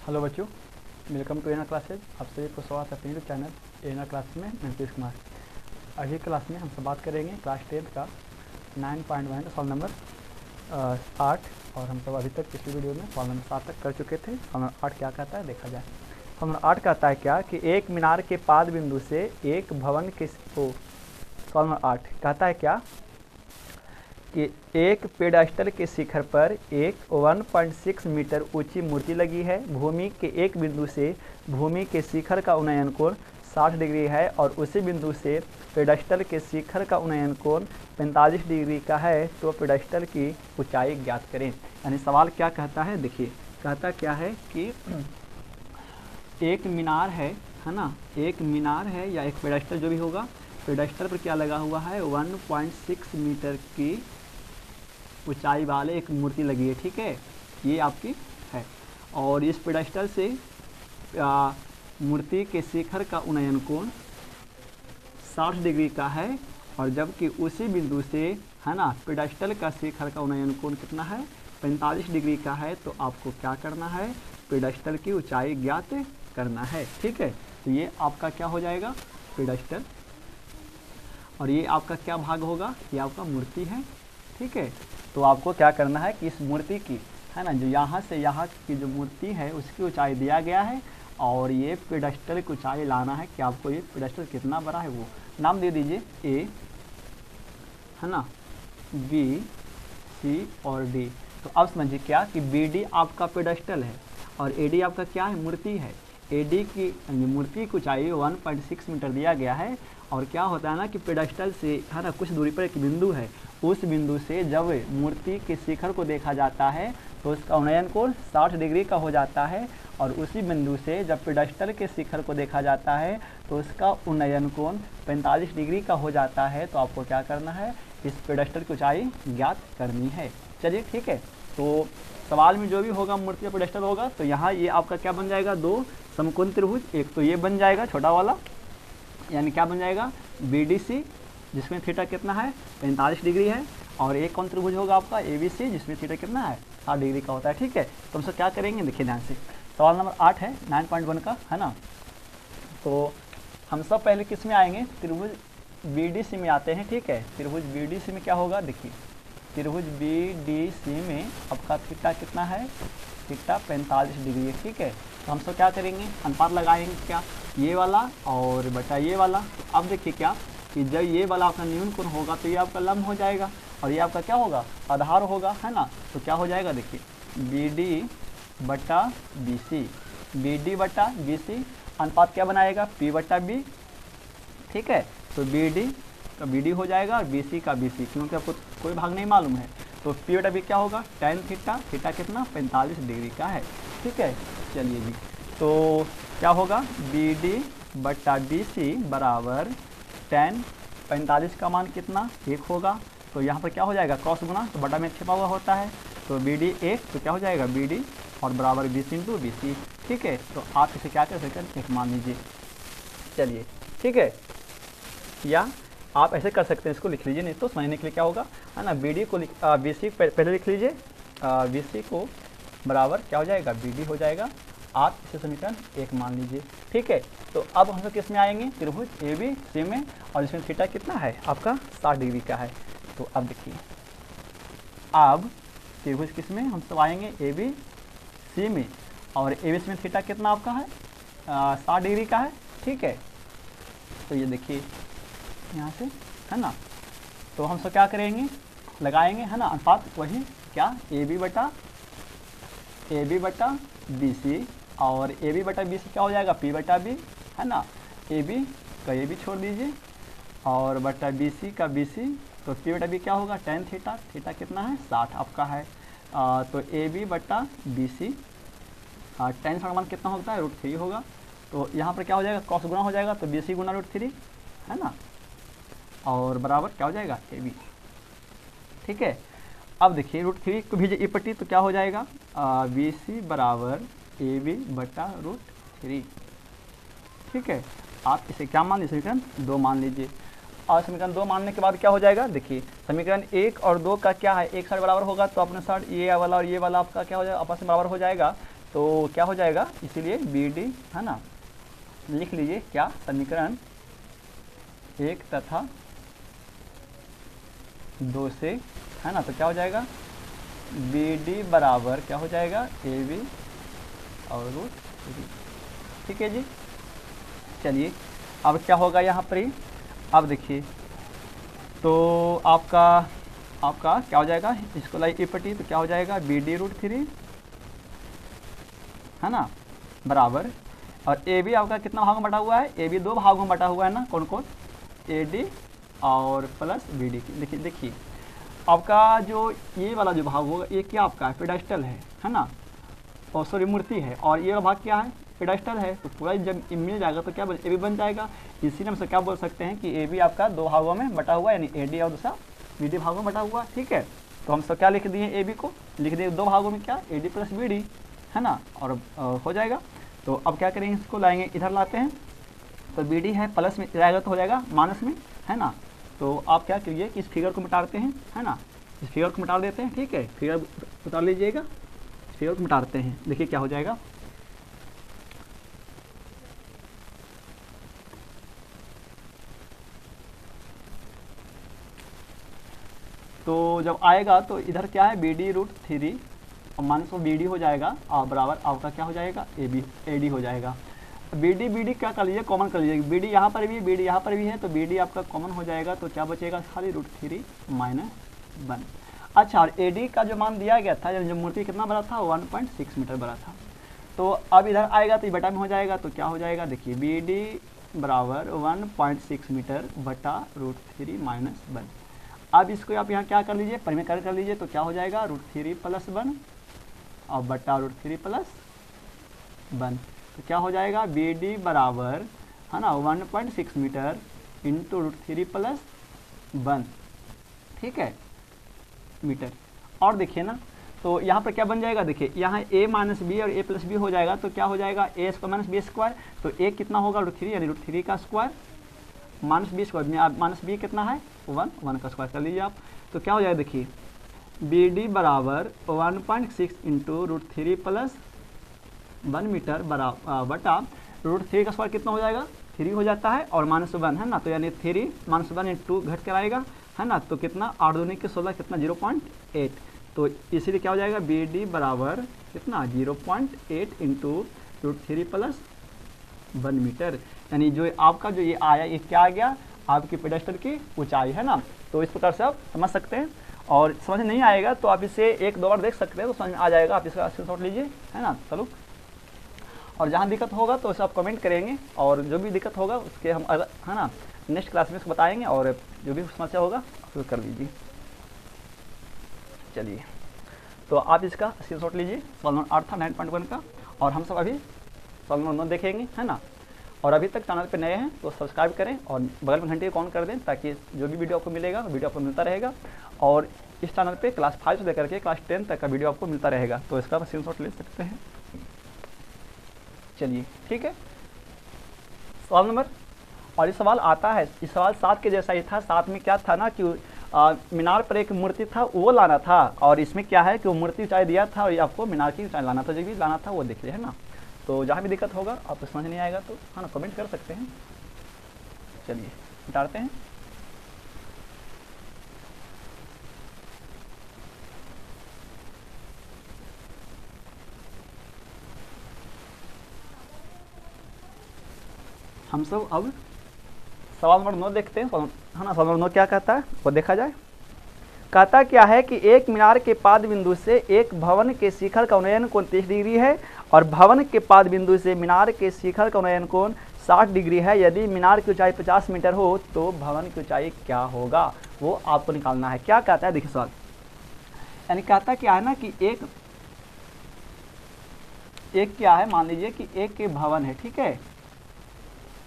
Hello बच्चों, welcome to Anna classes. आप सभी को स्वागत है अपने यूट्यूब चैनल एना क्लासेज में। मैं नीतीश कुमार। आज की क्लास में हम सब बात करेंगे क्लास 10 का 9.1 का सवाल नंबर 8। और हम सब अभी तक पिछली वीडियो में सवाल नंबर 7 तक कर चुके थे। सवाल नंबर 8 क्या कहता है देखा जाए। सवाल नंबर 8 कहता है क्या कि एक मीनार के पाद बिंदु से एक भवन के सवाल नंबर 8 कहता है क्या कि एक पेडास्टल के शिखर पर एक 1.6 मीटर ऊंची मूर्ति लगी है। भूमि के एक बिंदु से भूमि के शिखर का उन्नयन कोण 60 डिग्री है और उसी बिंदु से पेडास्टल के शिखर का उन्नयन कोण 45 डिग्री का है, तो पेडास्टल की ऊंचाई ज्ञात करें। यानी सवाल क्या कहता है, देखिए कहता क्या है कि एक मीनार है ना, एक मीनार है या एक पेडास्टल जो भी होगा, पेडास्टल पर क्या लगा हुआ है 1.6 मीटर की ऊंचाई वाले एक मूर्ति लगी है। ठीक है, ये आपकी है और इस पेडास्टल से मूर्ति के शिखर का उन्नयन कोण 60 डिग्री का है और जबकि उसी बिंदु से है ना पेडास्टल का शिखर का उन्नयन कोण कितना है 45 डिग्री का है। तो आपको क्या करना है, पेडास्टल की ऊंचाई ज्ञात करना है। ठीक है, तो ये आपका क्या हो जाएगा पेडास्टल और ये आपका क्या भाग होगा, ये आपका मूर्ति है। ठीक है, तो आपको क्या करना है कि इस मूर्ति की है ना जो यहाँ से यहाँ की जो मूर्ति है उसकी ऊंचाई दिया गया है और ये पेडास्टल की ऊंचाई लाना है कि आपको ये पेडास्टल कितना बड़ा है वो नाम दे दीजिए ए है ना, बी, सी और डी। तो अब समझिए क्या कि बी डी आपका पेडास्टल है और ए डी आपका क्या है, मूर्ति है। ए डी की मूर्ति की ऊंचाई 1.6 मीटर दिया गया है और क्या होता है ना कि पेडास्टल से है ना कुछ दूरी पर एक बिंदु है, उस बिंदु से जब मूर्ति के शिखर को देखा जाता है तो उसका उन्नयन कोण 60 डिग्री का हो जाता है और उसी बिंदु से जब पेडास्टल के शिखर को देखा जाता है तो उसका उन्नयन कोण 45 डिग्री का हो जाता है। तो आपको क्या करना है, इस पेडास्टल की ऊंचाई ज्ञात करनी है। चलिए ठीक है, तो सवाल में जो भी होगा मूर्ति या पेडास्टल होगा तो यहाँ ये आपका क्या बन जाएगा, दो समकोण त्रिभुज। एक तो ये बन जाएगा छोटा वाला, यानी क्या बन जाएगा BDC जिसमें थीटा कितना है 45 डिग्री है और एक कौन त्रिभुज होगा आपका ABC जिसमें थीटा कितना है 60 डिग्री का होता है। ठीक है, तो हम सब क्या करेंगे देखिए ध्यान से। सवाल नंबर 8 है 9.1 का है ना। तो हम सब पहले किस में आएंगे, त्रिभुज BDC में आते हैं। ठीक है, त्रिभुज BDC में क्या होगा, देखिए त्रिभुज BDC में आपका थीटा कितना है, थीटा 45 डिग्री है। ठीक है, तो हम सब क्या करेंगे, अनुपात लगाएंगे क्या, ये वाला और बटा ये वाला। तो अब देखिए क्या कि जब ये वाला आपका न्यून कोण होगा तो ये आपका लंब हो जाएगा और ये आपका क्या होगा, आधार होगा है ना। तो क्या हो जाएगा देखिए BD बटा BC, BD बटा BC अनुपात क्या बनाएगा P बटा B। ठीक है, तो BD का BD हो जाएगा और BC का BC, क्योंकि आपको कोई भाग नहीं मालूम है। तो P बटा B क्या होगा, tan थीटा, थीटा कितना 45 डिग्री का है। ठीक है, चलिए जी, तो क्या होगा BD बटा BC बराबर tan 45 का मान कितना 1 होगा। तो यहाँ पर क्या हो जाएगा क्रॉस गुना, तो बटा में छिपा हुआ होता है तो BD 1, तो क्या हो जाएगा BD और बराबर BC इंटू BC। ठीक है, तो आप इसे क्या कर सकते हैं, 1 मान लीजिए। चलिए ठीक है, या आप ऐसे कर सकते हैं, इसको लिख लीजिए, नहीं तो समझने के लिए क्या होगा है ना, BD को BC पहले लिख लीजिए, BC को बराबर क्या हो जाएगा BD हो जाएगा, आप इसे समीकरण 1 मान लीजिए। ठीक है, तो अब हम लोग किस में आएंगे, त्रिभुज ABC में और इसमें थीटा कितना है आपका 60 डिग्री का है। तो अब देखिए अब त्रिभुज किस में हम सब आएंगे ABC में और ABC में थीटा कितना आपका है 60 डिग्री का है। ठीक है, तो ये देखिए यहाँ से है ना, तो हम सब क्या करेंगे लगाएंगे है ना अनुपात, वही क्या AB बटा BC और AB बटा BC क्या हो जाएगा P बटा B है ना, AB का AB छोड़ दीजिए और बटा BC का BC, तो P बटा B क्या होगा tan थीटा, थीटा कितना है 60 आपका है। तो AB बटा BC tan का मान कितना होता है √3 होगा। तो यहाँ पर क्या हो जाएगा क्रॉस गुना हो जाएगा, तो BC गुना √3 है ना और बराबर क्या हो जाएगा AB। ठीक है, अब देखिए √3 को भेजिए ई पट्टी, तो क्या हो जाएगा BC बराबर AB बटा √3। ठीक है, आप इसे क्या मान लीजिए, समीकरण 2 मान लीजिए और समीकरण 2 मानने के बाद क्या हो जाएगा, देखिए समीकरण 1 और 2 का क्या है, एक साइड बराबर होगा तो अपने साइड ये वाला और ये वाला आपका क्या हो जाएगा आपस में बराबर हो जाएगा। तो क्या हो जाएगा, इसीलिए बी डी है ना, लिख लीजिए क्या, समीकरण 1 तथा 2 से, है ना। तो क्या हो जाएगा, बी डी बराबर क्या हो जाएगा, ए बी और रूट 3। ठीक है जी। चलिए अब क्या होगा यहाँ पर ही, अब देखिए तो आपका क्या हो जाएगा, इसको लाई इपटी, तो क्या हो जाएगा बी डी रूट 3, है ना, बराबर, और ए बी आपका कितना भाग में बटा हुआ है, ए बी 2 भागों में बटा हुआ है ना, कौन कौन, ए डी और प्लस बी डी। देखिए आपका जो ये वाला जो भाग होगा ये क्या आपका पेडास्टल है ना, और सॉरी मूर्ति है, और ये वाला भाग क्या है, पेडास्टल है। तो पूरा जब मिल जाएगा तो क्या ए बी बन जाएगा। इसी में से क्या बोल सकते हैं कि ए बी आपका 2 भागों में बटा हुआ है, यानी ए डी और दूसरा बी डी भागों में बटा हुआ। ठीक है, तो हम सब क्या लिख दिए, ए बी को लिख दिए 2 भागों में क्या, A D plus B D, है ना, और हो जाएगा। तो अब क्या करेंगे, इसको लाएंगे इधर लाते हैं, तो बी डी है प्लस में जाएगा तो हो जाएगा माइनस में, है ना। तो आप क्या करिए कि इस फिगर को मिटाते हैं, है ना, इस फिगर को मिटा देते हैं। ठीक है, फिगर उतार लीजिएगा, इस फिगर को मिटाते हैं, देखिए क्या हो जाएगा। तो जब आएगा तो इधर क्या है बी डी रूट 3 और माइनस बी डी हो जाएगा, और बराबर आपका क्या हो जाएगा ए डी हो जाएगा। बी डी क्या कर लीजिए, कॉमन कर लीजिए, बी डी यहाँ पर भी, बी डी यहाँ पर भी है, तो बी डी आपका कॉमन हो जाएगा। तो क्या बचेगा, खाली रूट 3 माइनस 1। अच्छा, और ए डी का जो मान दिया गया था, जो मूर्ति कितना बड़ा था, 1.6 मीटर बड़ा था। तो अब इधर आएगा तो बटा में हो जाएगा, तो क्या हो जाएगा, देखिए बी डी बराबर 1.6 मीटर बटा रूट 3 माइनस 1। अब इसको आप यहाँ क्या कर लीजिए, परिमेय कर लीजिए, तो क्या हो जाएगा रूट 3 प्लस 1 और बटा रूट 3 प्लस 1। तो क्या हो जाएगा, बी डी बराबर, है ना, 1.6 मीटर इंटू रूट 3 प्लस 1, ठीक है, मीटर। और देखिए ना, तो यहाँ पर क्या बन जाएगा, देखिए यहाँ a माइनस बी और a प्लस बी हो जाएगा, तो क्या हो जाएगा ए स्क्वायर माइनस बी स्क्वायर। तो a कितना होगा रूट 3, यानी रूट 3 का square minus B square, minus B कितना है 1 का स्क्वायर कर लीजिए आप। तो क्या हो जाएगा, देखिए बी डी बराबर 1.6 इंटू रूट 3 प्लस 1 मीटर बटा रूट 3 का स्क्वायर कितना हो जाएगा, 3 हो जाता है, और माइनस 1 है ना, तो यानी 3 माइनस 1 इंटू घट कर आएगा, है ना। तो कितना 8 दूनी के 16 कितना 0.8। तो इसीलिए क्या हो जाएगा, बी डी बराबर कितना 0.8 इंटू रूट 3 प्लस 1 मीटर। यानी जो आपका जो ये आया, ये क्या आ गया, आपकी पेडेस्टल की ऊंचाई, है ना। तो इस प्रकार से आप समझ सकते हैं, और समझ नहीं आएगा तो आप इसे 1-2 बार देख सकते हैं, तो समझ में आ जाएगा। आप इसका स्क्रीनशॉट लीजिए, है ना, चलो। और जहाँ दिक्कत होगा तो उसे आप कमेंट करेंगे, और जो भी दिक्कत होगा उसके हम है ना नेक्स्ट क्लास में उसको बताएंगे, और जो भी समस्या होगा उसको कर लीजिए। चलिए, तो आप इसका स्क्रीनशॉट लीजिए। सवाल नंबर 8 था 9.1 का, और हम सब अभी सवाल नंबर 9 देखेंगे, है ना। और अभी तक चैनल पे नए हैं तो सब्सक्राइब करें, और बगल में घंटे को ऑन कर दें, ताकि जो भी वीडियो आपको मिलेगा वीडियो आपको मिलता रहेगा। और इस चैनल पे क्लास 5 से लेकर के क्लास 10 तक का वीडियो आपको मिलता रहेगा, तो इसका स्क्रीनशॉट ले सकते हैं। चलिए, ठीक है, सवाल नंबर, और ये सवाल आता है, इस सवाल 7 के जैसा ही था। 7 में क्या था ना कि मीनार पर एक मूर्ति था, वो लाना था, और इसमें क्या है कि वो मूर्ति ऊंचाई दिया था, और ये आपको मीनार की ऊंचाई लाना था, जो भी लाना था वो देखिए, है ना। तो जहाँ भी दिक्कत होगा आपको समझ नहीं आएगा तो, है ना, कमेंट कर सकते हैं। चलिए मिटाते हैं। हम सब अब सवाल नंबर 9 देखते हैं, है ना। सवाल नंबर 9 क्या कहता है वो देखा जाए। कहता क्या है कि एक मीनार के पाद बिंदु से एक भवन के शिखर का उन्नयन कोण 30 डिग्री है, और भवन के पाद बिंदु से मीनार के शिखर का उन्नयन कोण 60 डिग्री है। यदि मीनार की ऊंचाई 50 मीटर हो तो भवन की ऊंचाई क्या होगा, वो आपको निकालना है। क्या कहता है, देखिए सवाल, यानी कहता क्या है ना कि एक क्या है, मान लीजिए कि एक भवन है, ठीक है,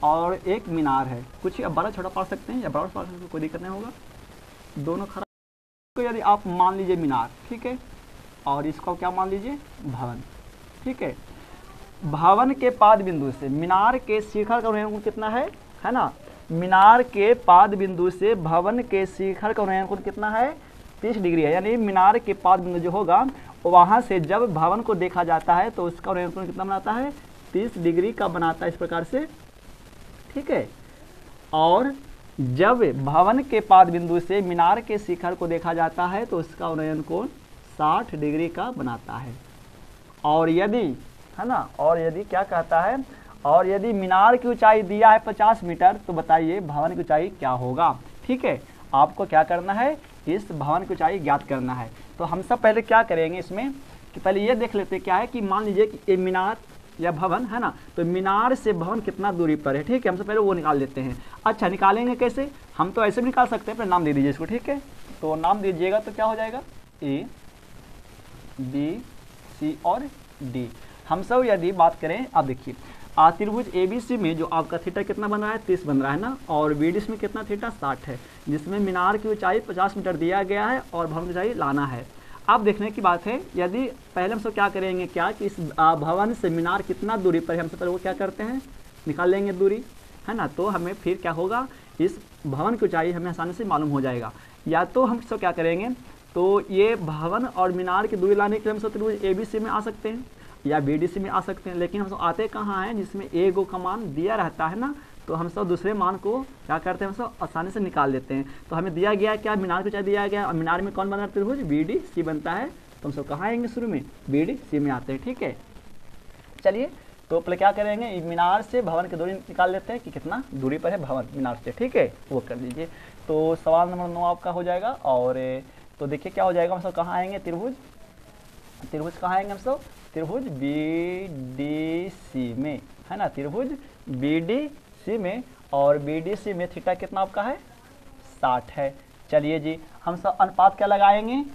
और एक मीनार है। कुछ अब बड़ा छोटा पढ़ सकते हैं या बड़ा पढ़ सकते हैं, कोई दिक्कत नहीं होगा, दोनों खराब। तो यदि आप मान लीजिए मीनार, ठीक है, और इसको क्या मान लीजिए भवन, ठीक है। भवन के पाद बिंदु से मीनार के शिखर का उन्नयन कोण कितना है ना। मीनार के पाद बिंदु से भवन के शिखर का उन्नयन कोण कितना है 30 डिग्री है, यानी मीनार के पाद बिंदु जो होगा वहाँ से जब भवन को देखा जाता है तो उसका उन्नयन कोण कितना बनाता है, 30 डिग्री का बनाता है इस प्रकार से, ठीक है। और जब भवन के पाद बिंदु से मीनार के शिखर को देखा जाता है तो उसका उन्नयन कोण 60 डिग्री का बनाता है। और यदि, है ना, और यदि क्या कहता है, और यदि मीनार की ऊंचाई दिया है 50 मीटर तो बताइए भवन की ऊंचाई क्या होगा, ठीक है। आपको क्या करना है, इस भवन की ऊंचाई ज्ञात करना है। तो हम सब पहले क्या करेंगे इसमें कि पहले ये देख लेते क्या है कि मान लीजिए कि ये मीनार या भवन है ना, तो मीनार से भवन कितना दूरी पर है, ठीक है। हमसे पहले वो निकाल लेते हैं। अच्छा, निकालेंगे कैसे, हम तो ऐसे भी निकाल सकते हैं, पहले नाम दे दीजिए इसको, ठीक है। तो नाम दीजिएगा तो क्या हो जाएगा, ए बी सी और डी। हम सब यदि बात करें, अब देखिए त्रिभुज ABC में जो आपका थीटा कितना बन रहा है, 30 बन रहा है ना, और BD में कितना थीटा 60 है, जिसमें मीनार की ऊंचाई 50 मीटर दिया गया है और भवन की ऊंचाई लाना है। अब देखने की बात है, यदि पहले हम सब क्या करेंगे, क्या कि इस भवन से मीनार कितना दूरी पर है, हमसे पहले वो क्या करते हैं, निकाल लेंगे दूरी, है ना। तो हमें फिर क्या होगा, इस भवन की ऊंचाई हमें आसानी से मालूम हो जाएगा। या तो हम सब क्या करेंगे, तो ये भवन और मीनार की दूरी लाने के लिए हम सब त्रिभुज ABC में आ सकते हैं या BDC में आ सकते हैं, लेकिन हम सब आते कहाँ हैं, जिसमें ए गो का मान दिया रहता है ना, तो हम सब दूसरे मान को क्या करते हैं, हम सब आसानी से निकाल लेते हैं। तो हमें दिया गया क्या, मीनार को चाहे दिया गया, और मीनार में कौन बना है, त्रिभुज BDC बनता है। तो हम सब कहाँ आएंगे, शुरू में BDC में आते हैं, ठीक है। चलिए, तो पहले क्या करेंगे, मीनार से भवन की दूरी निकाल लेते हैं कि कितना दूरी पर है भवन मीनार से, ठीक है, वो कर लीजिए। तो सवाल नंबर 9 आपका हो जाएगा। और तो देखिए क्या हो जाएगा, हम सब कहाँ आएंगे, त्रिभुज कहाँ आएंगे, हम सब त्रिभुज BDC में, है ना, त्रिभुज BDC में। और BDC में थीटा कितना आपका है, 60 है। चलिए जी, हम सब अनुपात क्या लगाएंगे,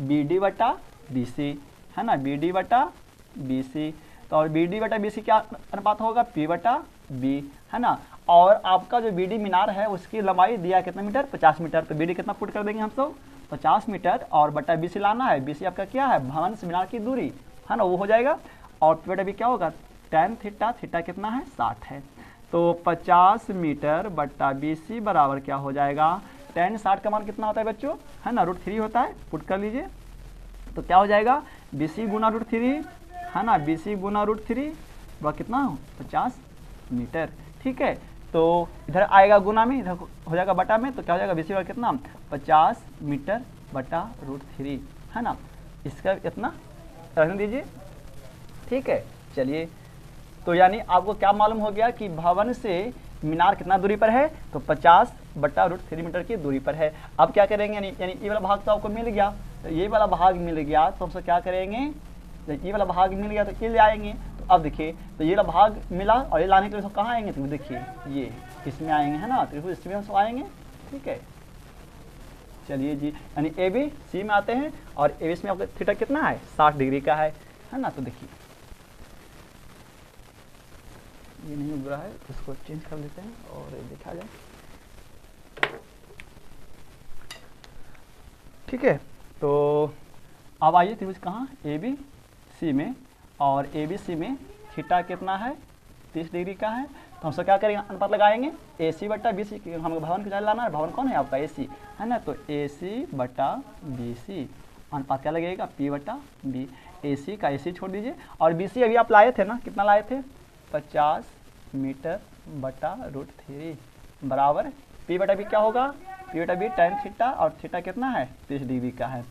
BD/BC, है ना, BD/BC। तो और BD/BC क्या अनुपात होगा, P/B, है ना। और आपका जो BD मीनार है उसकी लंबाई दिया कितना मीटर, 50 मीटर। तो BD कितना पुट कर देंगे हम सब, 50 मीटर, और बटा BC लाना है। BC आपका क्या है, भवन से मीनार की दूरी, है ना, वो हो जाएगा। और P/B क्या होगा, tan थीटा, थीटा कितना है, 60 है। तो 50 मीटर बटा BC बराबर क्या हो जाएगा, tan 60 का मान कितना होता है बच्चों, है ना, √3 होता है, पुट कर लीजिए। तो क्या हो जाएगा, BC गुना √3, है ना, BC गुना √3 वह कितना, 50 मीटर, ठीक है। तो इधर आएगा गुना में, इधर हो जाएगा बटा में, तो क्या हो जाएगा, BC बराबर कितना, 50 मीटर बटा √3, है ना। इसका इतना रहने दीजिए, ठीक है। चलिए, तो यानी आपको क्या मालूम हो गया कि भवन से मीनार कितना दूरी पर है, तो 50 बटा √3 मीटर की दूरी पर है। अब क्या करेंगे, यानी ये वाला भाग तो आपको मिल गया, तो ये वाला भाग मिल गया, तो हमसे क्या करेंगे, ये वाला भाग मिल गया तो ये ले आएंगे। तो अब देखिए, तो ये वाला भाग मिला और ये लाने के लिए कहाँ आएंगे, तो देखिए ये इसमें आएंगे, है ना, त्रिभुज इसमें हम सब आएंगे, ठीक है। चलिए जी, यानी ABC में आते हैं, और ABC में आपका थीटा कितना है, 60 डिग्री का है ना। तो देखिए ये नहीं उग रहा है, इसको चेंज कर लेते हैं और देखा जाए, ठीक है। तो अब आइए त्रिभुज कहाँ, ABC में, और ABC में थीटा कितना है, 30 डिग्री का है। तो हम सब क्या करेंगे, अनुपात लगाएंगे, AC/BC, हमें भवन को लाना है, भवन कौन है आपका, AC, है ना। तो AC/BC अनुपात क्या लगेगा, P/B। AC का AC छोड़ दीजिए, और BC अभी आप लाए थे ना, कितना लाए थे, 50 मीटर बटा √3 बराबर P/B क्या होगा, P/B tan थीटा, और थीटा कितना है, 30 डिग्री का है।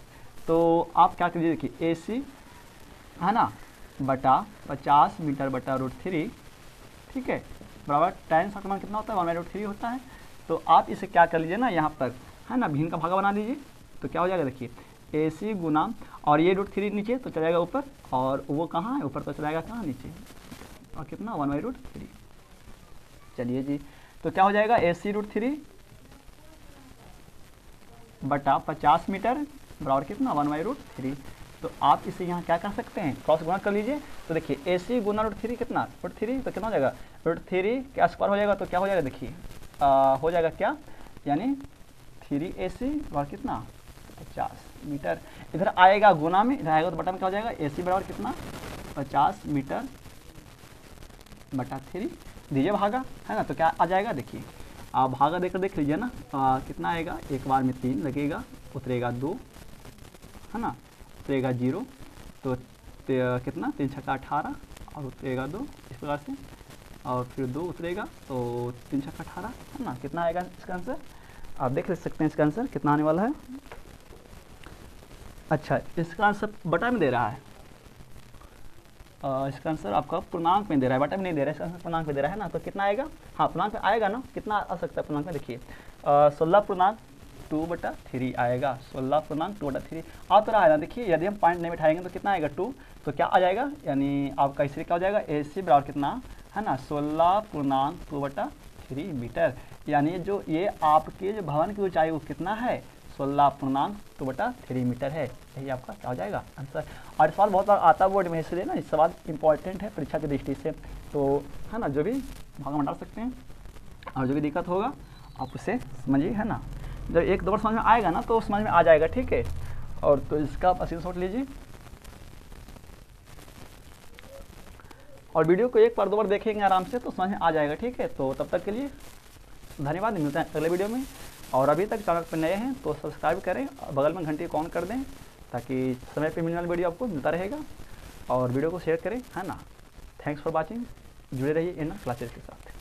तो आप क्या करिए, देखिए AC, है ना, बटा 50 मीटर बटा √3, ठीक है, बराबर tan 60 मान कितना होता है, 1/√3 होता है। तो आप इसे क्या कर लीजिए ना, यहाँ पर, है ना, भिन्न का भागा बना लीजिए। तो क्या हो जाएगा, देखिए AC गुना, और ये √3 नीचे तो चलेगा ऊपर, और वो कहाँ है, ऊपर तो चलाएगा कहाँ, नीचे, और कितना, 1/√3। चलिए जी, तो क्या हो जाएगा, AC √3 बटा 50 मीटर बराबर कितना, 1/√3। तो आप इसे यहाँ क्या कर सकते हैं, क्रॉस गुना कर लीजिए। तो देखिए AC गुना √3 कितना, √3, तो कितना हो जाएगा, √3 के स्क्वायर हो जाएगा, तो क्या हो जाएगा, देखिए हो जाएगा क्या, यानी 3AC बराबर कितना, 50 मीटर। इधर आएगा गुना में, इधर आएगा तो बटा में क्या हो जाएगा, AC बराबर कितना, 50 मीटर बटा 3 दीजिए भागा, है ना। तो क्या आ जाएगा, देखिए आप भागा देकर देख लीजिए ना, कितना आएगा, एक बार में 3 लगेगा, उतरेगा 2, है ना, उतरेगा 0, तो कितना 3 छक्का 18 और उतरेगा 2, इस प्रकार से, और फिर 2 उतरेगा तो 3 छक्का 18, है ना। कितना आएगा इसका आंसर, आप देख सकते हैं इसका आंसर कितना आने वाला है। अच्छा, इसका आंसर बटा में दे रहा है, इसका आंसर आपका पूर्णांक में दे रहा है, बटा में नहीं दे रहा है, इसका आंसर पूर्णांक में दे रहा है ना, तो कितना आएगा, हाँ पूर्णांक में आएगा ना, कितना आ सकता है पूर्णांक में, देखिए 16/2/3 आएगा, 16/2/3 आ तो रहा है ना। देखिए यदि हम पॉइंट नहीं बैठाएंगे तो कितना आएगा 2, तो क्या आ जाएगा, यानी आपका इसलिए क्या हो जाएगा, AC बराबर कितना है ना 16/2/3 मीटर, यानी जो ये आपके जो भवन की ऊंचाई वो कितना है 16/2/3 मीटर है, यही आपका क्या हो जाएगा आंसर। और सवाल बहुत बार आता है बोर्ड में, इसलिए ना इस सवाल इंपॉर्टेंट है परीक्षा की दृष्टि से, तो है ना, जो भी भागा में डाल सकते हैं, और जो भी दिक्कत होगा आप उसे समझिए, है ना। जब एक दो बार समझ में आएगा ना तो समझ में आ जाएगा, ठीक है। और तो इसका आप स्क्रीनशॉट लीजिए और वीडियो को एक बार दो बार देखेंगे आराम से तो समझ में आ जाएगा, ठीक है। तो तब तक के लिए धन्यवाद, मिलते हैं अगले वीडियो में। और अभी तक चैनल पर नए हैं तो सब्सक्राइब करें और बगल में घंटी को ऑन कर दें, ताकि समय पे मिलने वाली वीडियो आपको मिलता रहेगा, और वीडियो को शेयर करें, है ना। थैंक्स फॉर वॉचिंग, जुड़े रहिए इन क्लासेस के साथ।